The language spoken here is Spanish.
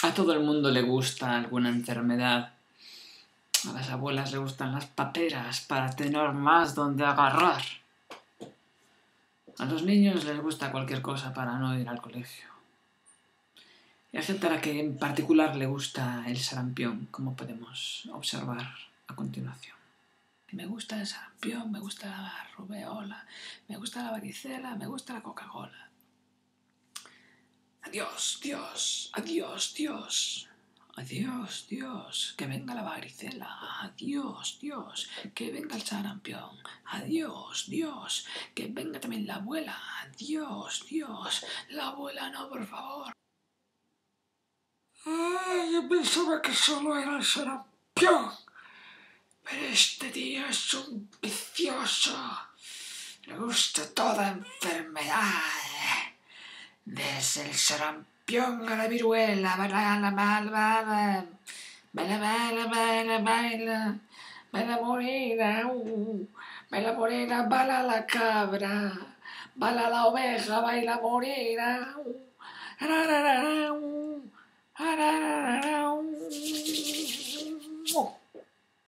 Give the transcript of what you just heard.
A todo el mundo le gusta alguna enfermedad. A las abuelas le gustan las paperas para tener más donde agarrar. A los niños les gusta cualquier cosa para no ir al colegio. Y hay gente a la que en particular le gusta el sarampión, como podemos observar a continuación. Me gusta el sarampión, me gusta la rubeola, me gusta la varicela, me gusta la Coca-Cola. Adiós, Dios, adiós, Dios. Adiós, Dios, que venga la varicela. Adiós, Dios, que venga el sarampión. Adiós, Dios, que venga también la abuela. Adiós, Dios, la abuela no, por favor. Yo pensaba que solo era el sarampión. Pero este tío es un vicioso. Le gusta toda enfermedad. Desde el sarampión a la viruela, baila, baila, baila morena, baila la cabra, baila la oveja, baila morena.